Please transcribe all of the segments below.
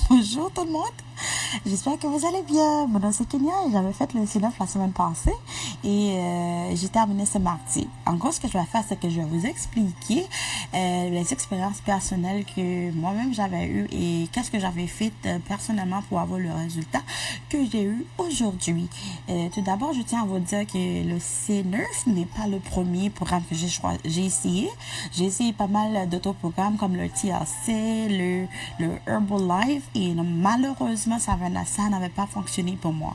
Bonjour tout le monde, j'espère que vous allez bien. Mon nom c'est Kenya et j'avais fait le C9 la semaine passée et j'ai terminé ce mardi. En gros, ce que je vais faire, c'est que je vais vous expliquer les expériences personnelles que moi-même j'avais eues et qu'est-ce que j'avais fait personnellement pour avoir le résultat que j'ai eu aujourd'hui. Tout d'abord, je tiens à vous dire que le C9 n'est pas le premier programme que j'ai essayé. J'ai essayé pas mal d'autres programmes comme le TLC, le Herbalife et malheureusement ça n'avait pas fonctionné pour moi.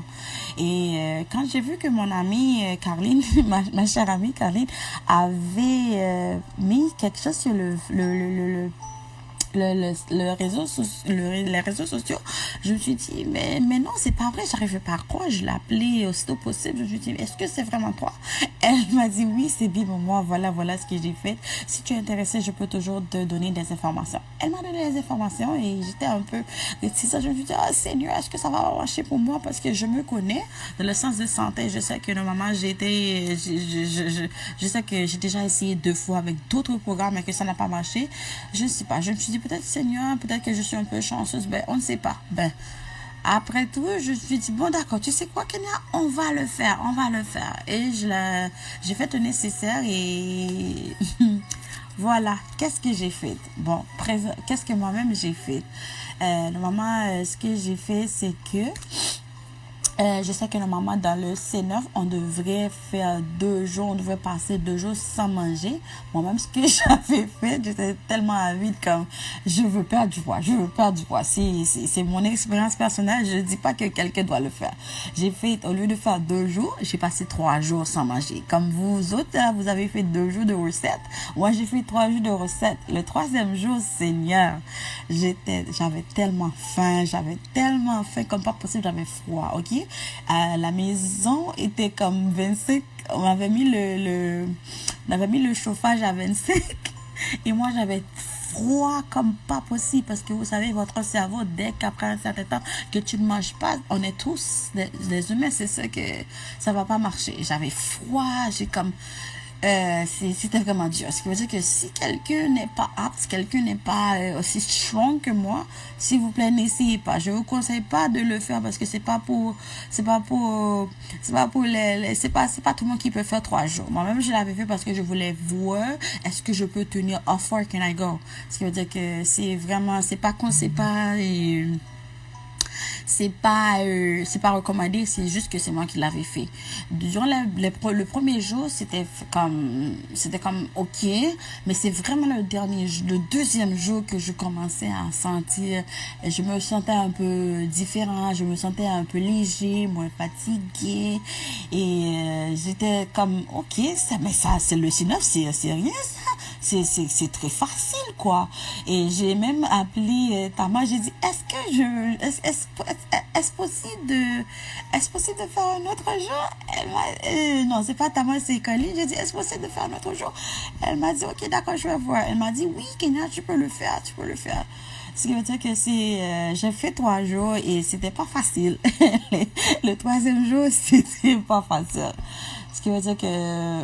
Et quand j'ai vu que mon amie Carline, ma chère amie Carline, avait mis quelque chose sur le réseau les réseaux sociaux, je me suis dit mais non, c'est pas vrai, j'arrivais pas à croire. Je l'ai appelé aussitôt possible. Je me suis dit, est-ce que c'est vraiment toi? Elle m'a dit oui, c'est bien moi, voilà ce que j'ai fait. Si tu es intéressé, je peux toujours te donner des informations. Elle m'a donné les informations et j'étais un peu réticente. Je me suis dit, ah Seigneur, est-ce que ça va marcher pour moi? Parce que je me connais dans le sens de santé. Je sais que normalement je sais que j'ai déjà essayé 2 fois avec d'autres programmes et que ça n'a pas marché. Je ne sais pas, je me suis dit, peut-être Seigneur, peut-être que je suis un peu chanceuse. Ben on ne sait pas. Après tout, je me suis dit, bon d'accord, tu sais quoi Kenya, on va le faire, on va le faire. Et j'ai fait le nécessaire et voilà, qu'est-ce que j'ai fait? Bon, qu'est-ce que moi-même j'ai fait? Normalement, ce que j'ai fait, c'est que je sais que normalement dans le C9, on devrait faire 2 jours, on devrait passer 2 jours sans manger. Moi-même, ce que j'avais fait, j'étais tellement avide comme je veux perdre du poids, je veux perdre du poids. C'est mon expérience personnelle, je ne dis pas que quelqu'un doit le faire. J'ai fait, au lieu de faire 2 jours, j'ai passé 3 jours sans manger. Comme vous autres, là, vous avez fait 2 jours de recettes. Moi, j'ai fait 3 jours de recettes. Le troisième jour, Seigneur, j'avais tellement faim, comme pas possible, j'avais froid, ok? La maison était comme 25. On avait mis le chauffage à 25 et moi j'avais froid comme pas possible parce que vous savez votre cerveau, dès qu'après un certain temps que tu ne manges pas, on est tous des humains, c'est ça que ça va pas marcher. J'avais froid, j'ai comme c'était vraiment dur. Ce qui veut dire que si quelqu'un n'est pas apte, si quelqu'un n'est pas aussi strong que moi, s'il vous plaît, n'essayez pas. Je vous conseille pas de le faire parce que c'est pas tout le monde qui peut faire 3 jours. Moi-même, je l'avais fait parce que je voulais voir est-ce que je peux tenir. How far can I go? Ce qui veut dire que c'est pas c'est pas recommandé, c'est juste que c'est moi qui l'avais fait. Durant le premier jour, c'était comme ok, mais c'est vraiment le deuxième jour que je commençais à sentir, je me sentais un peu différent, je me sentais un peu léger, moins fatiguée et j'étais comme ok, ça c'est le C9, c'est rien ça. C'est très facile quoi. Et j'ai même appelé Tama, j'ai dit est-ce possible de faire un autre jour? Elle m'a non, c'est pas Tama, c'est Colline. J'ai dit est-ce possible de faire un autre jour? Elle m'a dit ok d'accord, je vais voir. Elle m'a dit oui Kenya, tu peux le faire, tu peux le faire. Ce qui veut dire que j'ai fait 3 jours et c'était pas facile. Le troisième jour, c'était pas facile. Ce qui veut dire que,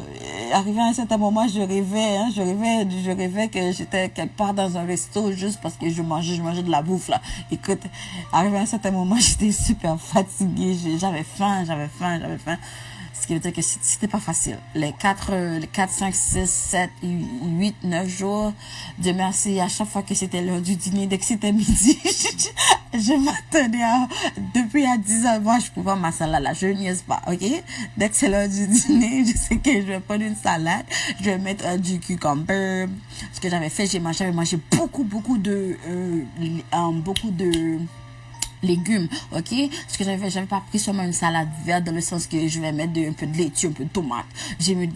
arrivé à un certain moment, je rêvais que j'étais quelque part dans un resto juste parce que je mangeais de la bouffe, là. Écoute, arrivé à un certain moment, j'étais super fatiguée, j'avais faim. Ce qui veut dire que c'était pas facile. Les 4 5 6 7 8 9 jours de merci à chaque fois que c'était l'heure du dîner, dès que c'était midi, je m'attendais depuis à 10 heures, moi je peux pas ma salade là, je niaise pas, ok? Dès que c'est l'heure du dîner, je sais que je vais prendre une salade, je vais mettre du cucumber. Ce que j'avais fait, j'avais mangé beaucoup de légumes, ok? Ce que j'avais pas pris seulement une salade verte dans le sens que je vais mettre un peu de laitue, un peu de tomate. J'ai mis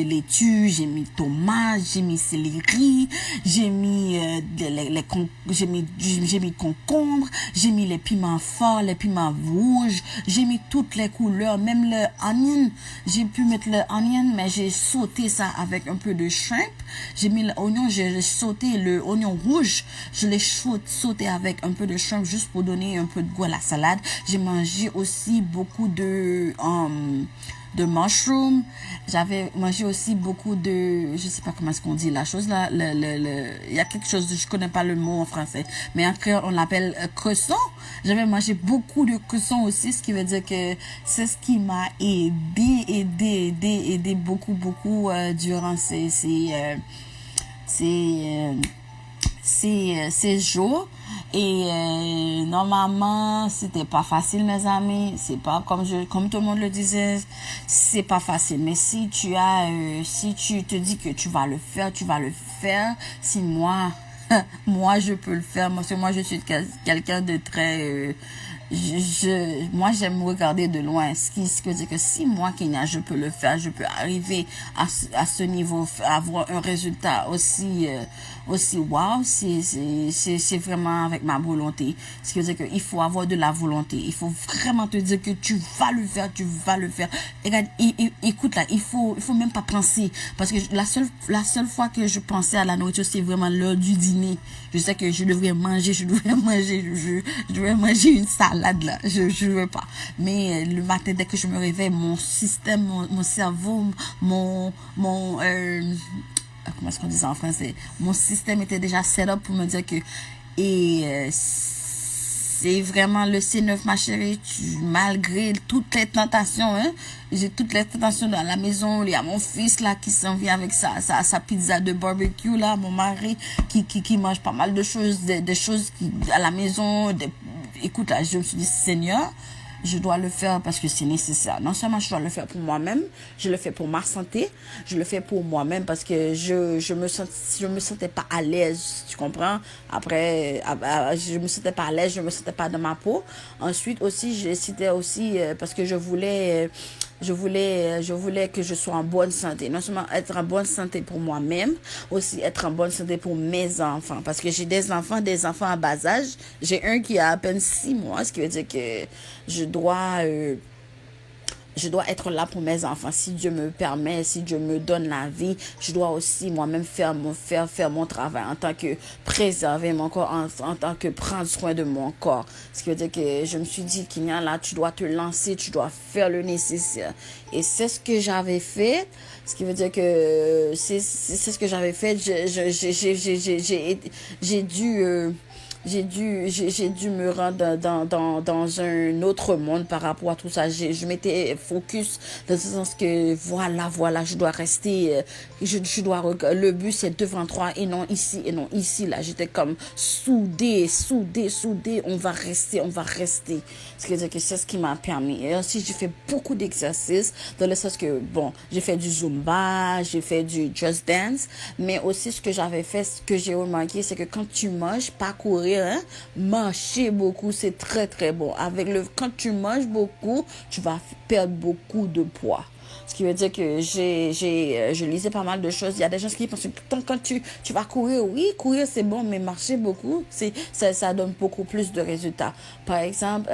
laitue, j'ai mis tomate, j'ai mis céleri, j'ai mis j'ai mis concombre, j'ai mis les piments forts, les piments rouges, j'ai mis toutes les couleurs, même le onion. J'ai pu mettre le onion, mais j'ai sauté ça avec un peu de shrimp. J'ai mis l'oignon, j'ai sauté le oignon rouge, je l'ai sauté avec un peu de shrimp juste pour donner un peu de goût à la salade. J'ai mangé aussi beaucoup de mushroom. J'avais mangé aussi beaucoup de, je sais pas comment est-ce qu'on dit la chose là, il y a quelque chose, je connais pas le mot en français, mais en créole on l'appelle cresson. J'avais mangé beaucoup de cresson aussi, ce qui veut dire que c'est ce qui m'a aidé beaucoup durant ces jours. Et normalement c'était pas facile, mes amis, c'est pas comme tout le monde le disait, c'est pas facile, mais si tu te dis que tu vas le faire. Si moi moi je peux le faire, parce que moi je suis quelqu'un de très moi j'aime regarder de loin, ce qui veut dire que si moi Kenya je peux le faire, je peux arriver à ce niveau, avoir un résultat aussi wow, c'est vraiment avec ma volonté. Ce qui veut dire qu'il faut avoir de la volonté, il faut vraiment te dire que tu vas le faire. Regarde, écoute là, il faut même pas penser, parce que la seule fois que je pensais à la nourriture, c'est vraiment l'heure du dîner. Je sais que je devrais manger une salade là, je veux pas. Mais le matin, dès que je me réveille, mon système, mon cerveau, comment est-ce qu'on dit ça en français, mon système était déjà set up pour me dire que c'est vraiment le C9, ma chérie, malgré toutes les tentations, hein, j'ai toutes les tentations dans la maison. Il y a mon fils là qui s'en vient avec sa pizza de barbecue là, mon mari qui mange pas mal de choses, des choses à la maison. Écoute là, je me suis dit, Seigneur, je dois le faire parce que c'est nécessaire. Non seulement je dois le faire pour moi-même, je le fais pour ma santé, je le fais pour moi-même parce que je me sentais pas à l'aise, tu comprends? Après, je me sentais pas à l'aise, je me sentais pas dans ma peau. Ensuite aussi, c'était aussi parce que je voulais que je sois en bonne santé. Non seulement être en bonne santé pour moi-même, aussi être en bonne santé pour mes enfants. Parce que j'ai des enfants à bas âge. J'ai un qui a à peine 6 mois, ce qui veut dire que je dois être là pour mes enfants. Si Dieu me permet, si Dieu me donne la vie, je dois aussi moi-même faire mon travail en tant que préserver mon corps, en tant que prendre soin de mon corps. Ce qui veut dire que je me suis dit, Kenya, là, tu dois te lancer, tu dois faire le nécessaire. Et c'est ce que j'avais fait. Ce qui veut dire que c'est ce que j'avais fait. J'ai dû me rendre dans un autre monde par rapport à tout ça. Je m'étais focus dans le sens que voilà, je dois rester, le but c'est devant toi et non ici, là. J'étais comme soudée, on va rester. Ce qui veut dire que c'est ce qui m'a permis. Et aussi, j'ai fait beaucoup d'exercices dans le sens que, bon, j'ai fait du Zumba, j'ai fait du Just Dance, mais aussi ce que j'avais fait, ce que j'ai remarqué, c'est que quand tu manges, pas courir, hein, marcher beaucoup, c'est très très bon. Quand tu manges beaucoup, tu vas perdre beaucoup de poids. Ce qui veut dire que je lisais pas mal de choses. Il y a des gens qui pensent que pourtant quand tu vas courir, oui, courir c'est bon, mais marcher beaucoup, ça donne beaucoup plus de résultats. Par exemple,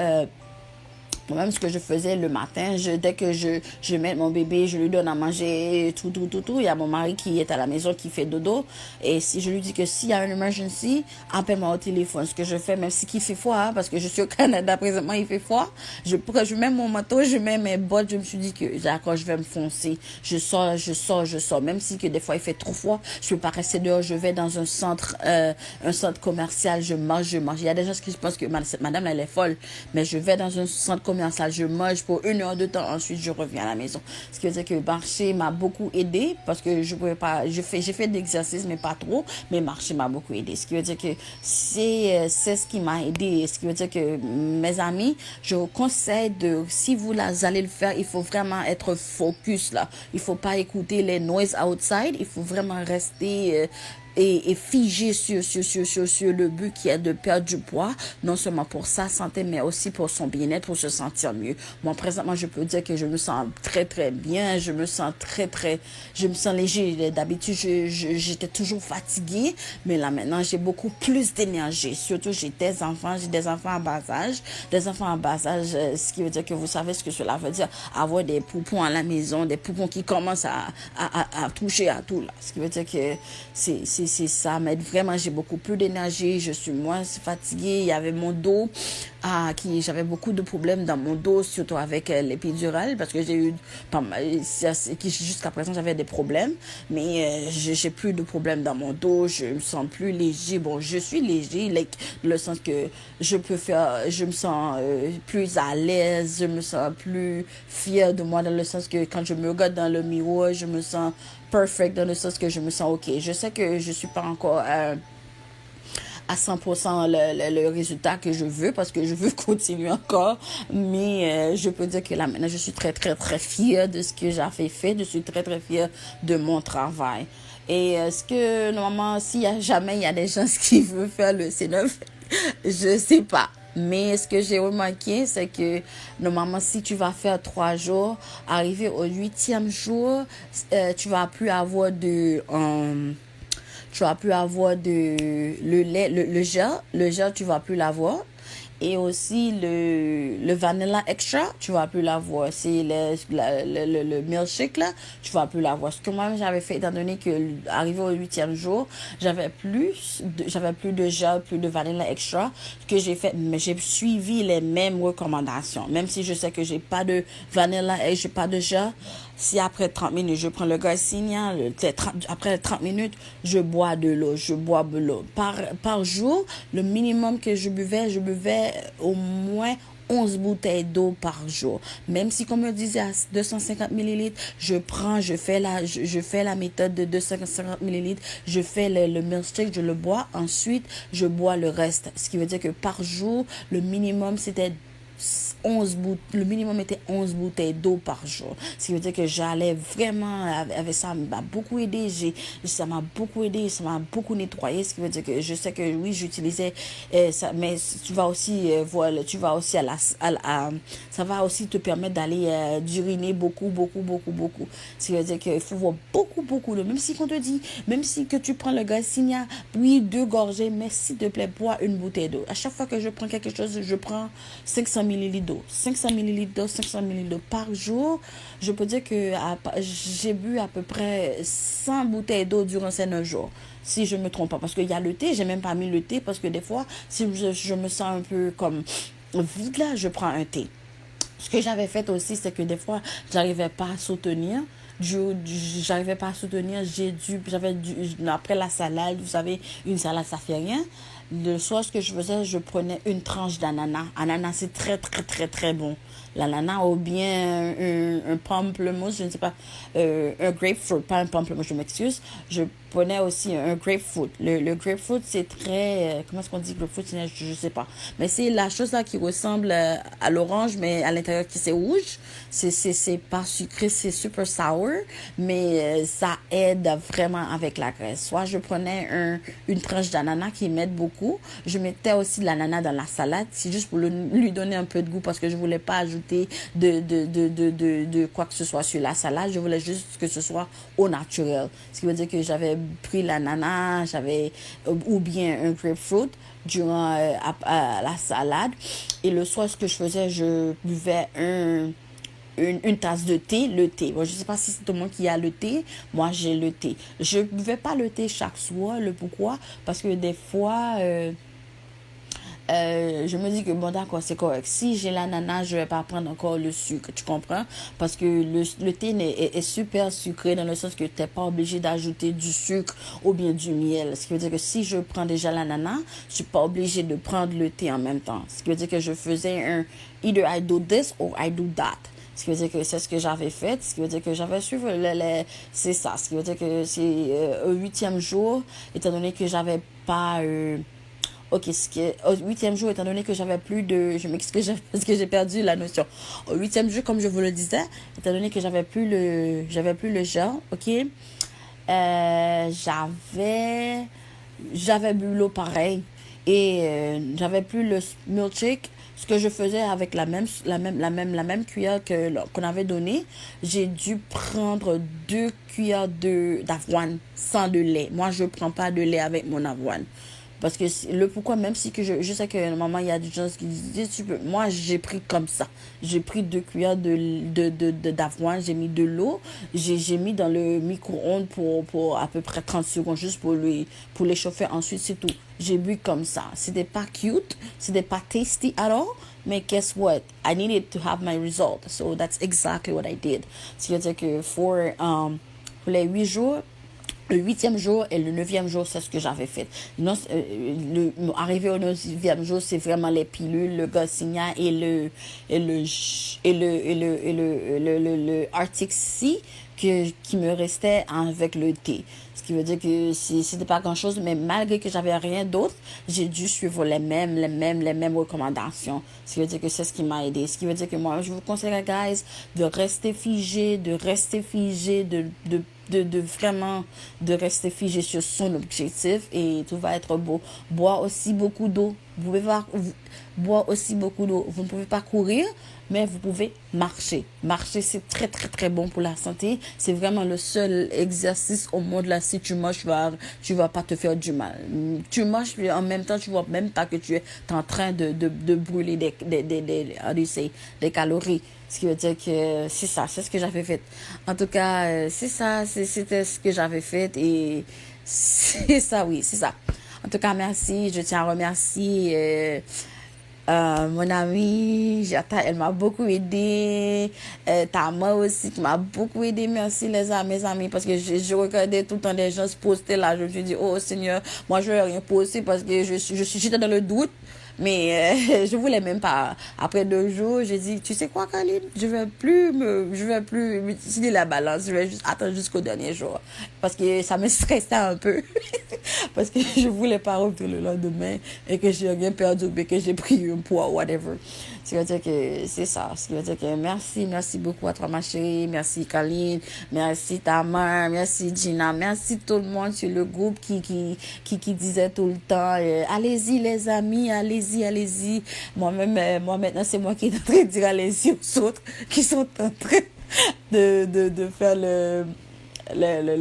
moi-même, ce que je faisais le matin, dès que je mets mon bébé, je lui donne à manger, tout. Il y a mon mari qui est à la maison, qui fait dodo. Et si je lui dis que s'il y a une emergency, appelle-moi au téléphone. Ce que je fais, même si il fait froid, hein, parce que je suis au Canada présentement, il fait froid. Je mets mon manteau, je mets mes bottes, je me suis dit que d'accord, je vais me foncer. Je sors. Même si que des fois il fait trop froid, je peux pas rester dehors. Je vais dans un centre commercial, je marche. Il y a des gens qui pensent que madame, elle est folle. Mais je vais dans un centre commercial, je mange pour 1 heure de temps, ensuite je reviens à la maison. Ce qui veut dire que marcher m'a beaucoup aidé parce que je pouvais pas, j'ai fait d'exercice mais pas trop, mais marcher m'a beaucoup aidé. Ce qui veut dire que c'est ce qui m'a aidé. Ce qui veut dire que mes amis, je vous conseille si vous allez le faire, il faut vraiment être focus là. Il faut pas écouter les noises outside, il faut vraiment rester et figé sur le but qui est de perdre du poids, non seulement pour sa santé, mais aussi pour son bien-être, pour se sentir mieux. Moi, présentement, je peux dire que je me sens très, très bien, je me sens léger. D'habitude, j'étais toujours fatiguée, mais là, maintenant, j'ai beaucoup plus d'énergie. Surtout, j'ai des enfants à bas âge. Ce qui veut dire que vous savez ce que cela veut dire, avoir des poupons à la maison, des poupons qui commencent à toucher à tout, là. Ce qui veut dire que c'est ça, mais vraiment j'ai beaucoup plus d'énergie, je suis moins fatiguée. Il y avait mon dos, j'avais beaucoup de problèmes dans mon dos, surtout avec l'épidurale, parce que j'ai eu pas mal, jusqu'à présent j'avais des problèmes, mais j'ai plus de problèmes dans mon dos, je me sens plus léger. Bon, je suis léger, like, dans le sens que je me sens plus à l'aise, je me sens plus fière de moi, dans le sens que quand je me regarde dans le miroir, je me sens perfect, dans le sens que je me sens ok. Je sais que je suis pas encore à 100% le résultat que je veux, parce que je veux continuer encore, mais je peux dire que là maintenant je suis très très très fière de ce que j'ai fait, je suis très très fière de mon travail. Et est-ce que normalement s'il y a jamais il y a des gens qui veulent faire le C9, je sais pas. Mais ce que j'ai remarqué, c'est que normalement, si tu vas faire 3 jours, arrivé au 8e jour, tu vas plus avoir le lait, le gel, tu vas plus l'avoir. Et aussi le vanilla extra, tu vas plus l'avoir. C'est le milkshake là, tu vas plus l'avoir. Ce que moi j'avais fait, étant donné que arrivé au 8e jour, j'avais plus de gel, plus de vanilla extra. Ce que j'ai fait, mais j'ai suivi les mêmes recommandations. Même si je sais que j'ai pas de vanilla et j'ai pas de gel, si après 30 minutes, je prends le Garcinia, après 30 minutes, je bois de l'eau. Par jour, le minimum que je buvais au moins 11 bouteilles d'eau par jour. Même si, comme je disais, à 250 millilitres, je fais la méthode de 250 millilitres, je fais le milkshake, je le bois. Ensuite, je bois le reste. Ce qui veut dire que par jour, le minimum, le minimum était 11 bouteilles d'eau par jour. Ce qui veut dire que j'allais vraiment avec ça, m'a beaucoup aidé. Ça m'a beaucoup aidé, ça m'a beaucoup nettoyé. Ce qui veut dire que je sais que oui, j'utilisais ça, mais tu vas aussi tu vas aussi ça va aussi te permettre d'aller d'uriner beaucoup, beaucoup, beaucoup, beaucoup. Ce qui veut dire qu'il faut voir beaucoup, beaucoup d'eau. Même si on te dit, même si que tu prends le Garcinia, puis 2 gorgées, mais s'il te plaît, bois une bouteille d'eau. À chaque fois que je prends quelque chose, je prends 500 millilitres d'eau. 500 millilitres d'eau, 500 millilitres d'eau par jour. Je peux dire que j'ai bu à peu près 100 bouteilles d'eau durant ces 9 jours. Si je ne me trompe pas. Parce qu'il y a le thé, j'ai même pas mis le thé, parce que des fois, si je me sens un peu comme vide là, je prends un thé. Ce que j'avais fait aussi, c'est que des fois, j'arrivais pas à soutenir. J'arrivais pas à soutenir. Après la salade, vous savez, une salade, ça fait rien. Le soir, ce que je faisais, je prenais une tranche d'ananas. Ananas, c'est très, très, très, très bon. L'ananas ou bien un pamplemousse, je ne sais pas, un grapefruit, pas un pamplemousse, je m'excuse. Je prenais aussi un grapefruit. Le grapefruit, c'est très, comment est-ce qu'on dit grapefruit, je sais pas. Mais c'est la chose là qui ressemble à l'orange, mais à l'intérieur qui c'est rouge. C'est pas sucré, c'est super sour, mais ça aide vraiment avec la graisse. Soit je prenais une tranche d'ananas qui m'aide beaucoup. Je mettais aussi de l'ananas dans la salade, c'est juste pour lui donner un peu de goût, parce que je voulais pas ajouter de quoi que ce soit sur la salade. Je voulais juste que ce soit au naturel. Ce qui veut dire que j'avais pris l'ananas, ou bien un grapefruit durant la salade. Et le soir, ce que je faisais, je buvais une tasse de thé, le thé. Bon, je sais pas si c'est tout le monde qui a le thé. Moi, j'ai le thé. Je ne buvais pas le thé chaque soir. Pourquoi? Parce que des fois, je me dis que bon, d'accord, c'est correct. Si j'ai l'ananas, je vais pas prendre encore le sucre, tu comprends? Parce que le thé est super sucré, dans le sens que t'es pas obligé d'ajouter du sucre ou bien du miel. Ce qui veut dire que si je prends déjà l'ananas, je suis pas obligé de prendre le thé en même temps. Ce qui veut dire que je faisais either I do this or I do that. Ce qui veut dire que c'est ce que j'avais fait. Ce qui veut dire que j'avais suivi c'est ça. Ce qui veut dire que c'est au 8e jour, étant donné que j'avais pas ok, au 8e jour, étant donné que j'avais plus de... Je m'excuse parce que j'ai perdu la notion. Au 8e jour, comme je vous le disais, étant donné que j'avais plus le gel, ok, j'avais bu l'eau pareil. Et j'avais plus le milkshake. Ce que je faisais avec la même cuillère qu'on avait donnée, j'ai dû prendre 2 cuillères d'avoine sans de lait. Moi, je prends pas de lait avec mon avoine. Parce que le pourquoi, même si que je sais que maman, il y a des gens qui disent, tu peux. Moi, j'ai pris comme ça. J'ai pris 2 cuillères d'avoine, j'ai mis de l'eau, j'ai mis dans le micro-ondes pour à peu près 30 secondes, juste pour les chauffer. Ensuite, c'est tout. J'ai bu comme ça. C'était pas cute, c'était pas tasty at all. Mais guess what? I needed to have my result. So that's exactly what I did. C'est-à-dire que pour les 8 jours, le 8e jour et le 9e jour, c'est ce que j'avais fait. Non, arrivé au 9e jour, c'est vraiment les pilules, le Garcinia et le Arctic Sea qui me restait avec le thé. Ce qui veut dire que c'était pas grand chose, mais malgré que j'avais rien d'autre, j'ai dû suivre les mêmes recommandations. Ce qui veut dire que c'est ce qui m'a aidé. Ce qui veut dire que moi, je vous conseille, guys, de rester figé, de vraiment de rester figé sur son objectif et tout va être beau. Boire aussi beaucoup d'eau. Vous pouvez boire aussi beaucoup d'eau. Vous ne pouvez pas courir, mais vous pouvez marcher. Marcher, c'est très, très, très bon pour la santé. C'est vraiment le seul exercice au monde là. Si tu marches, tu vas pas te faire du mal. Tu marches, puis en même temps, tu vois même pas que tu es en train de brûler des calories. Ce qui veut dire que c'est ça, c'est ce que j'avais fait. En tout cas, c'est ça, c'était ce que j'avais fait et c'est ça, oui, c'est ça. En tout cas, merci. Je tiens à remercier mon amie, elle m'a beaucoup aidé. Tama aussi, qui m'a beaucoup aidé. Merci mes amis, parce que je regardais tout le temps les gens se poster là. Je me suis dit, oh Seigneur, moi je vais rien poster parce que j'étais dans le doute. Mais je voulais même pas. Après 2 jours, j'ai dit, tu sais quoi, Caroline, je vais plus utiliser la balance. Je vais juste attendre jusqu'au dernier jour. Parce que ça me stressait un peu. Parce que je voulais pas revenir le lendemain et que j'ai rien perdu, mais que j'ai pris un poids, whatever. Ce qui veut dire que c'est ça. Ce qui veut dire que merci beaucoup à toi, ma chérie. Merci, Caroline. Merci, Tamar. Merci, Gina. Merci tout le monde sur le groupe qui disait tout le temps, allez-y, les amis, allez-y. Moi maintenant, c'est moi qui est en train de dire allez-y aux autres qui sont en train de faire le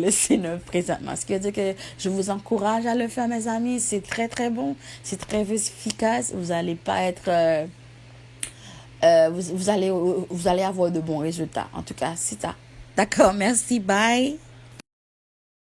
C9 présentement. Ce qui veut dire que je vous encourage à le faire, mes amis. C'est très, très bon. C'est très efficace. Vous allez pas être... vous allez avoir de bons résultats. En tout cas, c'est ça. D'accord, merci. Bye.